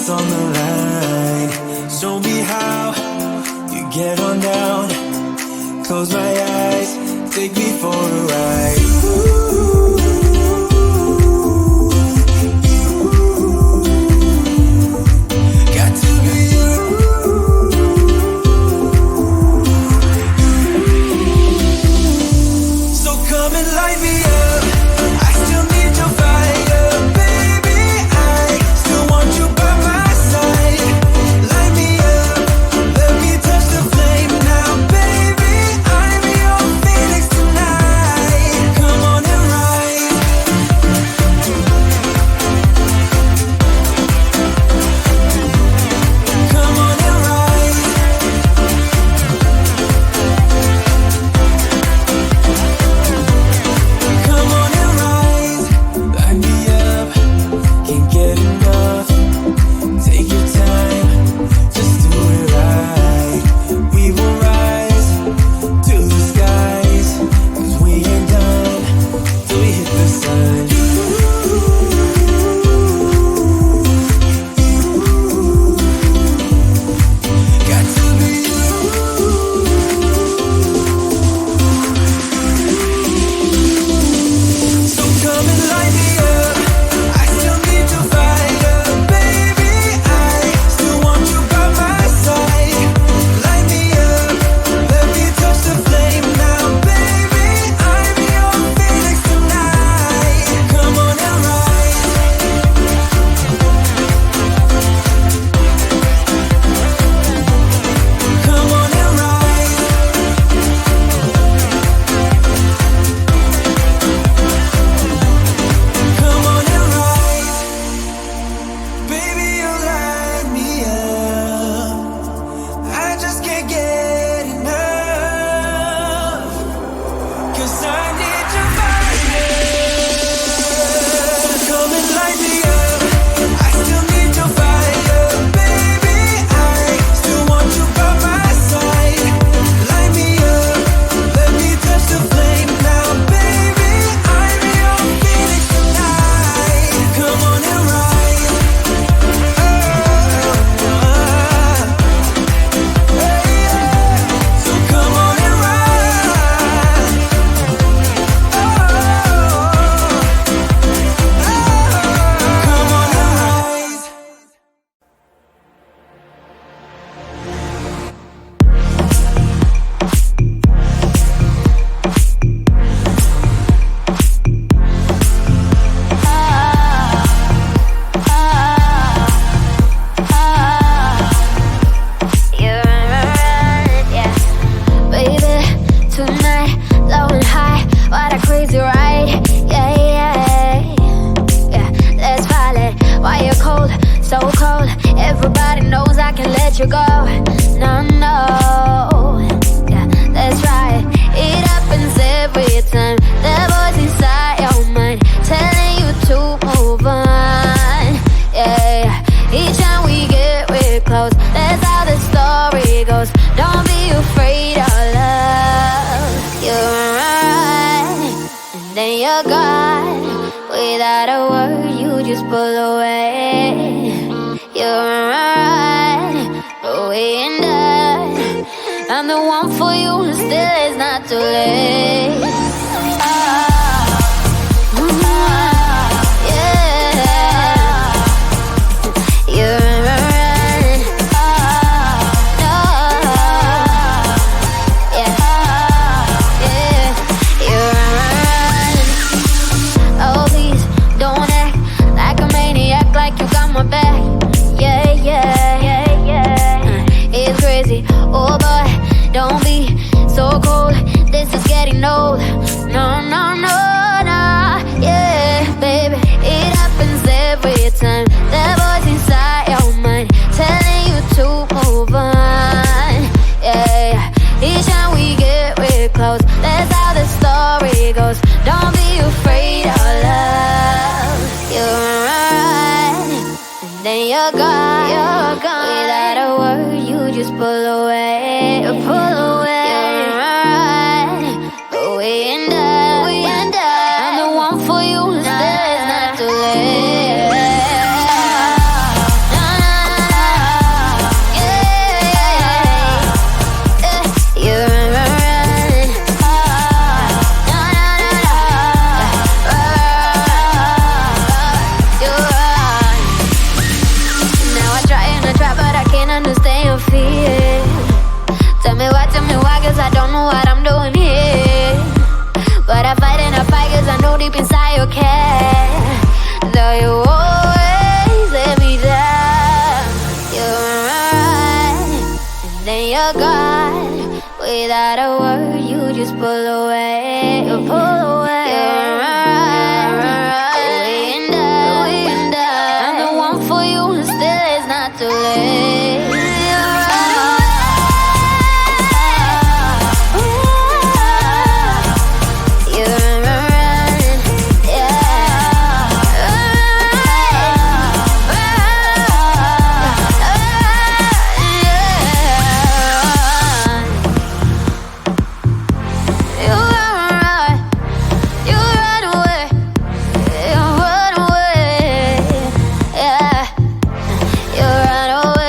what's on the line. Show me how you get on down. Close my eyes, take me for a ride. Got to be you. So come and light me up. I still need your fire, baby. I still want you by my side. Light me up, let me touch the flame now, baby. I'm your phoenix tonight. Come on and rise. Come on and rise. Come on and rise. Light me up, can't get enough. Take your time, just do it right. We will rise to the skies, 'cause we ain't done till we hit the sun. Got to be you. So come and light me up. I still need your fire, baby. I still want you by my side. Light me up, let me touch the flame now, baby. I'm your phoenix tonight. Come on and rise. Come on and rise. Come on and rise. Baby, you light me up. I just can't get enough. 'Cause I need your fire. Come and light me up. I still need your fire, baby. I still want you by my side. Light me up, let me touch the flame now, baby. I'm your phoenix tonight. Come on and rise. So come on and rise. Come on and rise. You're right, yeah. Baby, tonight, low and high, what a crazy ride. Yeah, yeah, yeah. Let's violate. Why you're cold, so cold. Everybody knows I can let you go. No, no. Yeah, let's ride. It happens every time. The voice inside your mind telling you to move on. Yeah, each time we get real close, that's how the story goes. Don't be afraid of love. You're right, and then you're gone. Without a word, you just pull away. You're right, but we ain't done. I'm the one for you, and still it's not too late. Yeah. You're right. No. Yeah. Yeah. You're right. Oh, please don't act like a maniac, like you got my back. Yeah, yeah, yeah, yeah. It's crazy. Oh boy, don't be so cold. This is getting old. No, no, no, no. Yeah, baby, it happens every time. The voice inside your mind telling you to move on. Yeah, each time we get real close, that's how the story goes. Don't be afraid of love. You're right, and then you're gone. You're gone. Without a word, you just pull away. Pull away. You're right, but we ain't done. We ain't done. I'm the one for you, still it's not too late. Na, na, Tell me why, cause I don't know what I'm doing here. But I fight and I fight cause I know deep inside you care. Though you always let me down, you're right, and then you're gone. Without a word, you just pull away. You pull away. You're right, going down. I'm the one for you, and still it's not too late. You run away.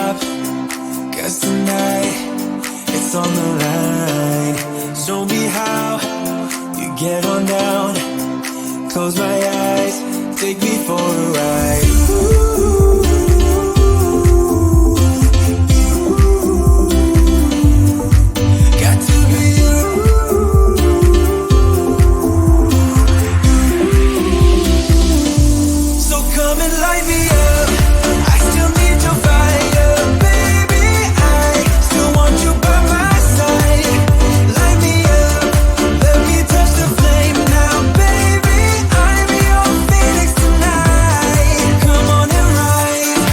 stop, 'cause tonight it's on the line. Show me how you get on down. Close my eyes, take me for a ride. Got to be you. So come and light me up. I still need your fire, baby. I still want you by my side. Light me up, let me touch the flame now, baby. I'm your phoenix tonight. Come on and rise.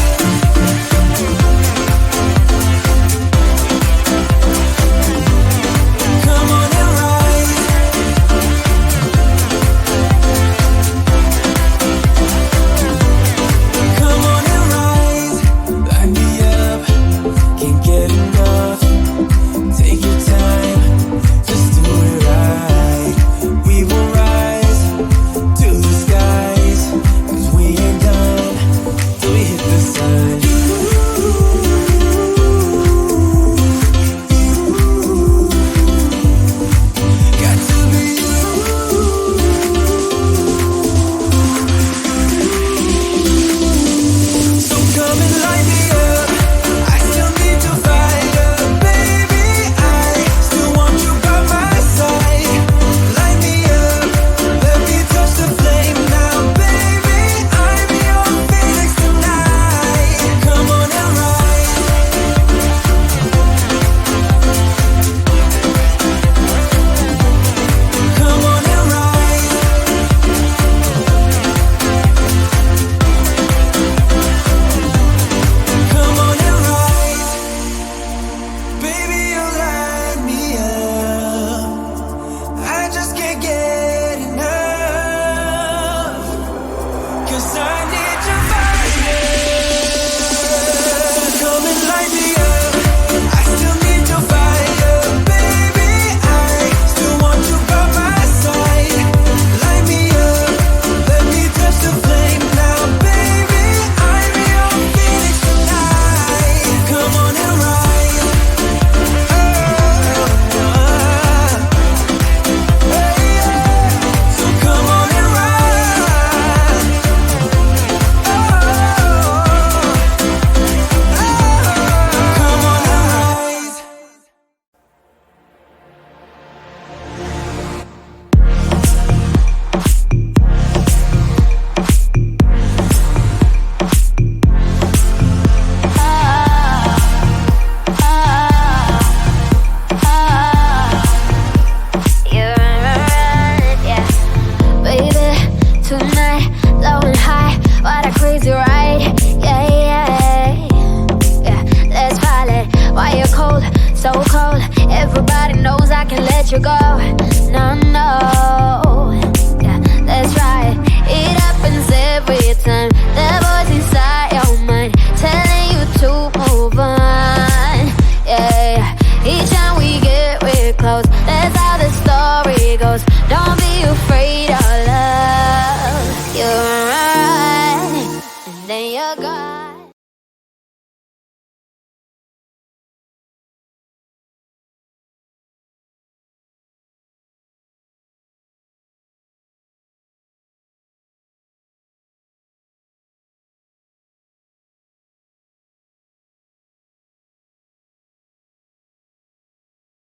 Come on and rise. Come on and rise. Light me up, can't get enough. Take your time, just do it right. We will rise to the skies, 'cause we ain't done till we hit the sun. Got to be you. So come and light me up. I still need your fire, baby. I still want you by my side. Light me up, let me touch the flame now, baby. I'm your phoenix tonight. Come on and rise. Come on and rise. Come on and rise. Baby, you light me up. I just can't get enough, 'cause I need your fire. Come and light me up. I still need your fire, baby. I still want you by my side. Light me up, let me touch the flame now, baby. I'm your phoenix tonight. Come on and rise. So come on and rise. Come on and rise. You're right, yeah. Baby, tonight, low and high, what a crazy ride. Yeah, yeah, yeah. Let's pilot. Why you're cold, so cold. Everybody knows I can let you go.